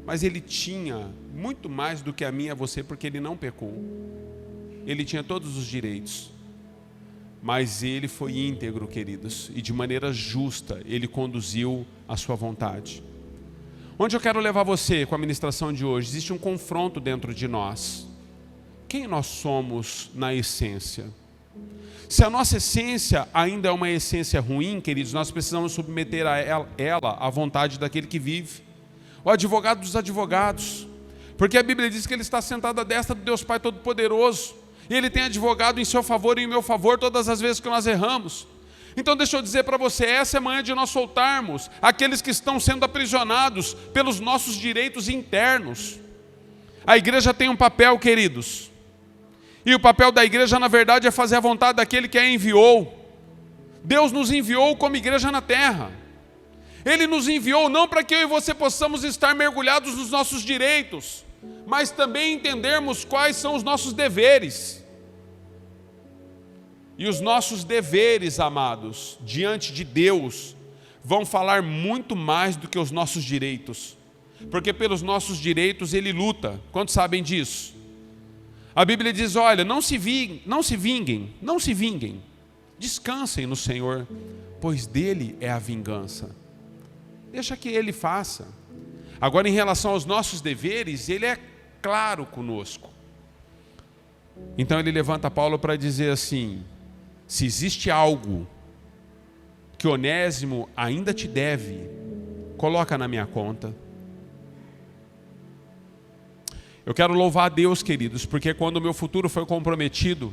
Mas ele tinha muito mais do que a mim e a você, porque ele não pecou. Ele tinha todos os direitos. Mas ele foi íntegro, queridos, e de maneira justa ele conduziu a sua vontade. Onde eu quero levar você com a ministração de hoje? Existe um confronto dentro de nós. Quem nós somos na essência? Se a nossa essência ainda é uma essência ruim, queridos, nós precisamos submeter a ela à vontade daquele que vive. O advogado dos advogados. Porque a Bíblia diz que ele está sentado à destra do Deus Pai Todo-Poderoso. E ele tem advogado em seu favor e em meu favor todas as vezes que nós erramos. Então deixa eu dizer para você, essa é a manhã de nós soltarmos aqueles que estão sendo aprisionados pelos nossos direitos internos. A igreja tem um papel, queridos. E o papel da igreja, na verdade, é fazer a vontade daquele que a enviou. Deus nos enviou como igreja na terra. Ele nos enviou não para que eu e você possamos estar mergulhados nos nossos direitos, mas também entendermos quais são os nossos deveres. E os nossos deveres, amados, diante de Deus, vão falar muito mais do que os nossos direitos. Porque pelos nossos direitos Ele luta. Quantos sabem disso? A Bíblia diz, olha, não se vinguem, descansem no Senhor, pois dele é a vingança. Deixa que Ele faça. Agora, em relação aos nossos deveres, Ele é claro conosco. Então Ele levanta Paulo para dizer assim, se existe algo que Onésimo ainda te deve, coloca na minha conta. Eu quero louvar a Deus, queridos, porque quando o meu futuro foi comprometido,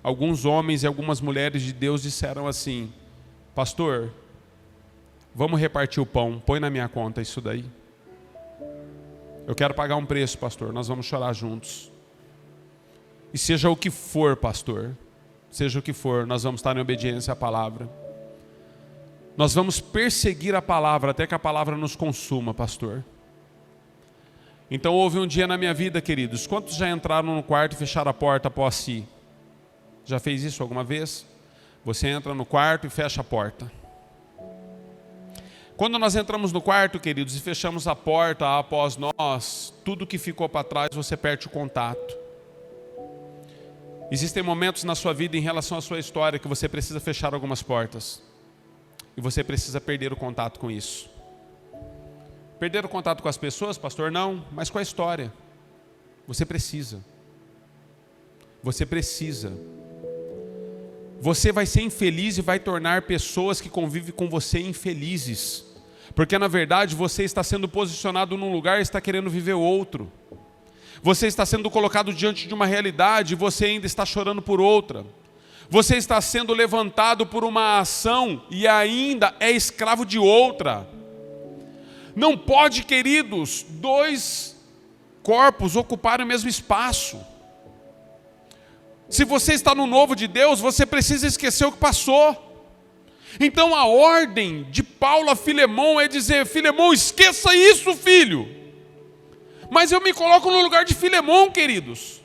alguns homens e algumas mulheres de Deus disseram assim, pastor, vamos repartir o pão, põe na minha conta isso daí. Eu quero pagar um preço, pastor, nós vamos chorar juntos. E seja o que for, pastor, seja o que for, nós vamos estar em obediência à palavra. Nós vamos perseguir a palavra até que a palavra nos consuma, pastor. Então houve um dia na minha vida, queridos, quantos já entraram no quarto e fecharam a porta após si? Já fez isso alguma vez? Você entra no quarto e fecha a porta. Quando nós entramos no quarto, queridos, e fechamos a porta após nós, tudo que ficou para trás, você perde o contato. Existem momentos na sua vida em relação à sua história que você precisa fechar algumas portas. E você precisa perder o contato com isso. Perder o contato com as pessoas, pastor? Não, mas com a história. Você precisa. Você precisa. Você vai ser infeliz e vai tornar pessoas que convivem com você infelizes. Porque na verdade você está sendo posicionado num lugar e está querendo viver outro. Você está sendo colocado diante de uma realidade e você ainda está chorando por outra. Você está sendo levantado por uma ação e ainda é escravo de outra. Não pode, queridos, dois corpos ocuparem o mesmo espaço. Se você está no novo de Deus, você precisa esquecer o que passou. Então a ordem de Paulo a Filemão é dizer: Filemão, esqueça isso, filho. Mas eu me coloco no lugar de Filemão, queridos.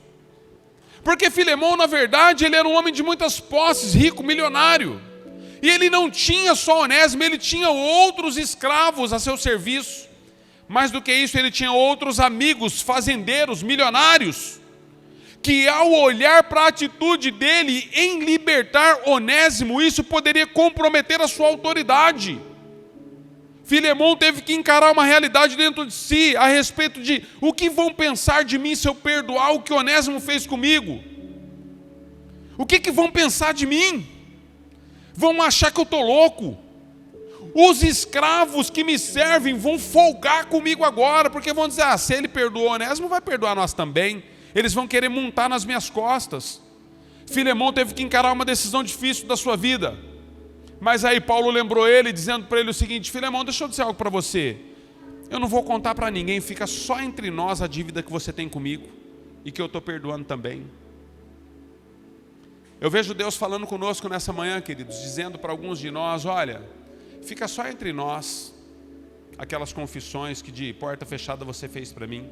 Porque Filemão, na verdade, ele era um homem de muitas posses, rico, milionário. E ele não tinha só Onésimo, ele tinha outros escravos a seu serviço. Mais do que isso, ele tinha outros amigos, fazendeiros, milionários, que ao olhar para a atitude dele em libertar Onésimo, isso poderia comprometer a sua autoridade. Filemão teve que encarar uma realidade dentro de si, a respeito de o que vão pensar de mim se eu perdoar o que Onésimo fez comigo? O que vão pensar de mim? Vão achar que eu estou louco. Os escravos que me servem vão folgar comigo agora, porque vão dizer: se ele perdoou Onésimo, vai perdoar nós também. Eles vão querer montar nas minhas costas. Filemão teve que encarar uma decisão difícil da sua vida. Mas aí Paulo lembrou ele, dizendo para ele o seguinte: Filemão, deixa eu dizer algo para você. Eu não vou contar para ninguém, fica só entre nós a dívida que você tem comigo e que eu estou perdoando também. Eu vejo Deus falando conosco nessa manhã, queridos, dizendo para alguns de nós: olha, fica só entre nós aquelas confissões que de porta fechada você fez para mim.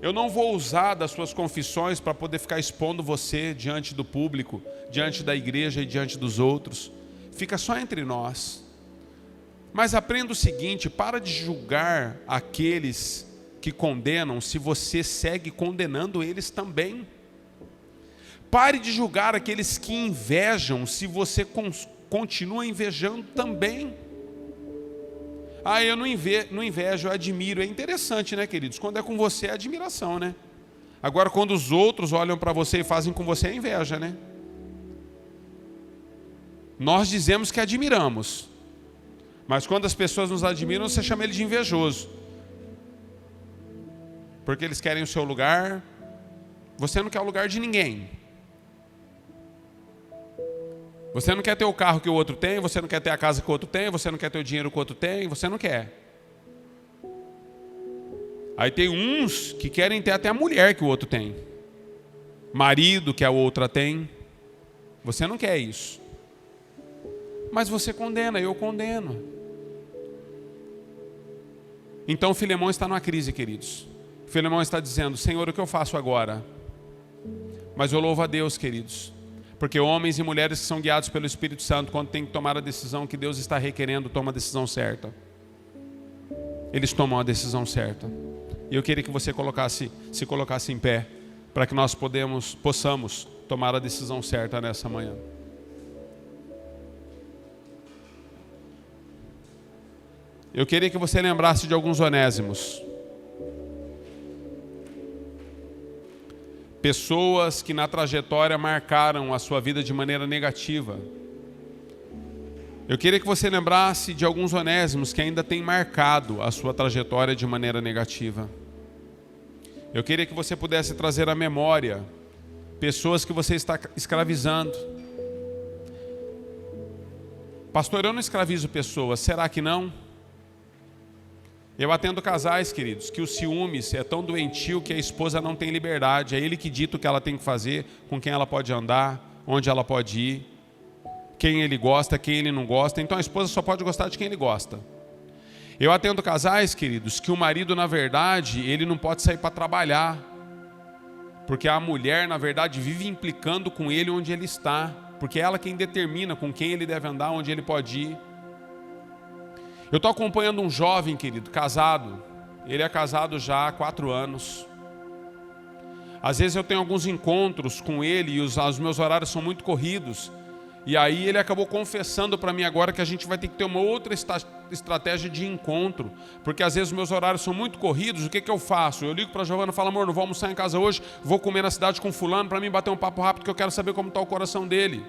Eu não vou usar das suas confissões para poder ficar expondo você diante do público, diante da igreja e diante dos outros. Fica só entre nós. Mas aprenda o seguinte: para de julgar aqueles que condenam se você segue condenando eles também. Pare de julgar aqueles que invejam se você continua invejando também. Eu não invejo, eu admiro. É interessante, né, queridos? Quando é com você é admiração, né? Agora, quando os outros olham para você e fazem com você, é inveja, né? Nós dizemos que admiramos, mas quando as pessoas nos admiram, você chama ele de invejoso. Porque eles querem o seu lugar, você não quer o lugar de ninguém. Você não quer ter o carro que o outro tem, você não quer ter a casa que o outro tem, você não quer ter o dinheiro que o outro tem, você não quer. Aí tem uns que querem ter até a mulher que o outro tem, marido que a outra tem. Você não quer isso. Mas você condena, eu condeno. Então Filemão está numa crise, queridos. Filemão está dizendo: Senhor, o que eu faço agora? Mas eu louvo a Deus, queridos, porque homens e mulheres que são guiados pelo Espírito Santo, quando tem que tomar a decisão que Deus está requerendo, tomam a decisão certa. Eles tomam a decisão certa. E eu queria que você se colocasse em pé, para que nós possamos tomar a decisão certa nessa manhã. Eu queria que você lembrasse de alguns Onésimos. Pessoas que na trajetória marcaram a sua vida de maneira negativa. Eu queria que você lembrasse de alguns Onésimos que ainda têm marcado a sua trajetória de maneira negativa. Eu queria que você pudesse trazer à memória pessoas que você está escravizando. Pastor, eu não escravizo pessoas, será que não? Eu atendo casais, queridos, que o ciúmes é tão doentio que a esposa não tem liberdade. É ele que dita o que ela tem que fazer, com quem ela pode andar, onde ela pode ir, quem ele gosta, quem ele não gosta. Então a esposa só pode gostar de quem ele gosta. Eu atendo casais, queridos, que o marido, na verdade, ele não pode sair para trabalhar. Porque a mulher, na verdade, vive implicando com ele onde ele está. Porque é ela quem determina com quem ele deve andar, onde ele pode ir. Eu estou acompanhando um jovem, querido, casado. Ele é casado já há 4 anos. Às vezes eu tenho alguns encontros com ele e os meus horários são muito corridos. E aí ele acabou confessando para mim agora que a gente vai ter que ter uma outra estratégia de encontro. Porque às vezes os meus horários são muito corridos, o que eu faço? Eu ligo para a Giovana e falo, amor, não vou almoçar em casa hoje, vou comer na cidade com fulano para mim bater um papo rápido que eu quero saber como está o coração dele.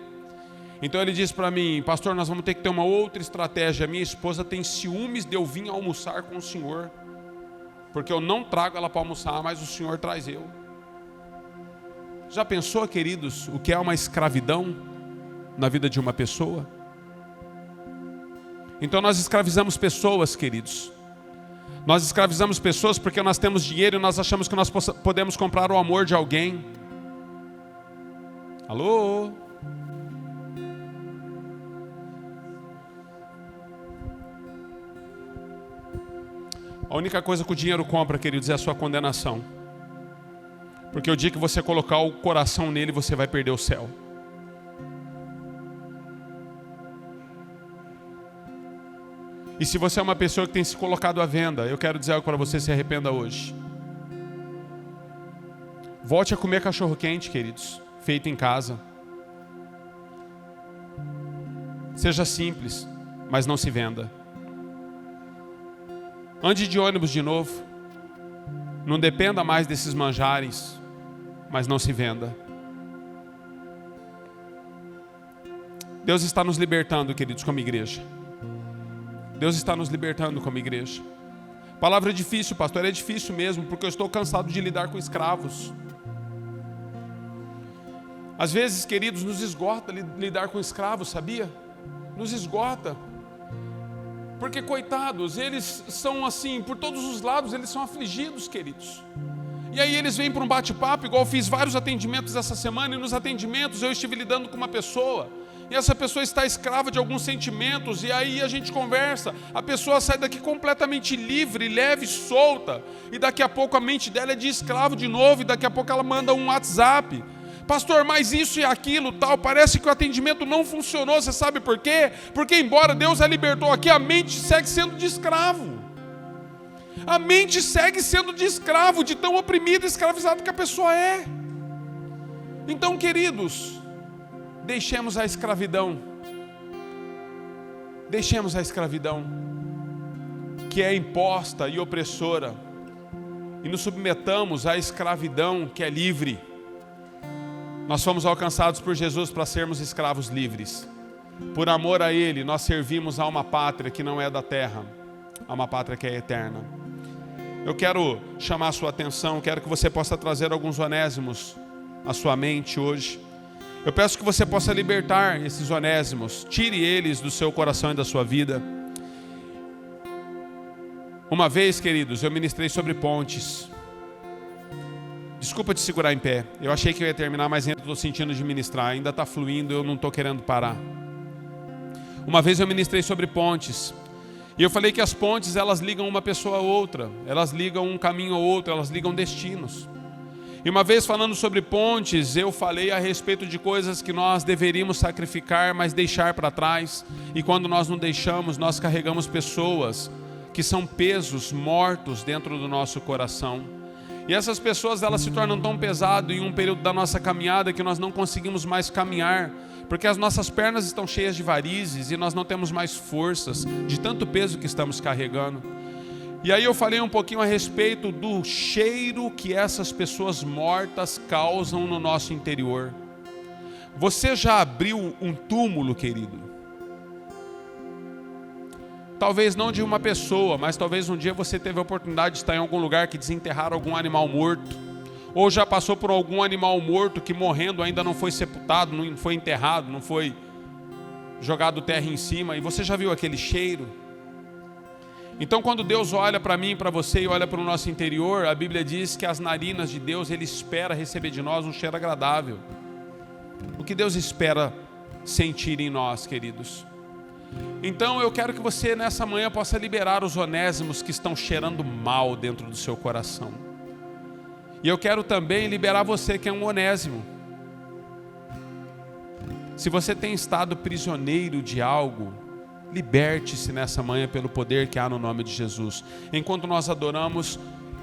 Então ele disse para mim, pastor, nós vamos ter que ter uma outra estratégia. Minha esposa tem ciúmes de eu vir almoçar com o senhor, porque eu não trago ela para almoçar, mas o senhor traz eu. Já pensou, queridos, o que é uma escravidão na vida de uma pessoa? Então nós escravizamos pessoas, queridos. Nós escravizamos pessoas porque nós temos dinheiro e nós achamos que nós podemos comprar o amor de alguém. Alô? A única coisa que o dinheiro compra, queridos, é a sua condenação. Porque o dia que você colocar o coração nele, você vai perder o céu. E se você é uma pessoa que tem se colocado à venda, eu quero dizer algo para você, se arrependa hoje. Volte a comer cachorro quente, queridos, feito em casa. Seja simples, mas não se venda. Ande de ônibus de novo. Não dependa mais desses manjares, mas não se venda. Deus está nos libertando, queridos, como igreja. Deus está nos libertando como igreja. Palavra difícil, pastor, é difícil mesmo, porque eu estou cansado de lidar com escravos. Às vezes, queridos, nos esgota lidar com escravos, sabia? Nos esgota. Porque, coitados, eles são assim, por todos os lados, eles são afligidos, queridos. E aí eles vêm para um bate-papo, igual eu fiz vários atendimentos essa semana, e nos atendimentos eu estive lidando com uma pessoa, e essa pessoa está escrava de alguns sentimentos, e aí a gente conversa, a pessoa sai daqui completamente livre, leve, solta, e daqui a pouco a mente dela é de escravo de novo, e daqui a pouco ela manda um WhatsApp. Pastor, mas isso e aquilo, tal, parece que o atendimento não funcionou, você sabe por quê? Porque embora Deus a libertou aqui, a mente segue sendo de escravo. A mente segue sendo de escravo, de tão oprimida e escravizada que a pessoa é. Então, queridos, deixemos a escravidão. Deixemos a escravidão, que é imposta e opressora, e nos submetamos à escravidão que é livre. Nós fomos alcançados por Jesus para sermos escravos livres. Por amor a Ele, nós servimos a uma pátria que não é da terra, a uma pátria que é eterna. Eu quero chamar a sua atenção, quero que você possa trazer alguns onésimos à sua mente hoje. Eu peço que você possa libertar esses onésimos, tire eles do seu coração e da sua vida. Uma vez, queridos, eu ministrei sobre pontes. Desculpa te segurar em pé, eu achei que eu ia terminar, mas ainda estou sentindo de ministrar, ainda está fluindo, eu não estou querendo parar. Uma vez eu ministrei sobre pontes, e eu falei que as pontes, elas ligam uma pessoa a outra, elas ligam um caminho a outro, elas ligam destinos. E uma vez falando sobre pontes, eu falei a respeito de coisas que nós deveríamos sacrificar, mas deixar para trás, e quando nós não deixamos, nós carregamos pessoas que são pesos mortos dentro do nosso coração. E essas pessoas, elas se tornam tão pesadas em um período da nossa caminhada que nós não conseguimos mais caminhar, porque as nossas pernas estão cheias de varizes e nós não temos mais forças de tanto peso que estamos carregando. E aí eu falei um pouquinho a respeito do cheiro que essas pessoas mortas causam no nosso interior. Você já abriu um túmulo, querido? Talvez não de uma pessoa, mas talvez um dia você teve a oportunidade de estar em algum lugar que desenterraram algum animal morto, ou já passou por algum animal morto que morrendo ainda não foi sepultado, não foi enterrado, não foi jogado terra em cima, e você já viu aquele cheiro? Então, quando Deus olha para mim, para você e olha para o nosso interior, a Bíblia diz que as narinas de Deus, Ele espera receber de nós um cheiro agradável. O que Deus espera sentir em nós, queridos? Então, eu quero que você nessa manhã possa liberar os onésimos que estão cheirando mal dentro do seu coração. E eu quero também liberar você que é um onésimo. Se você tem estado prisioneiro de algo, liberte-se nessa manhã pelo poder que há no nome de Jesus. Enquanto nós adoramos,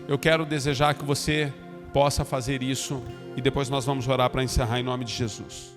eu quero desejar que você possa fazer isso e depois nós vamos orar para encerrar em nome de Jesus.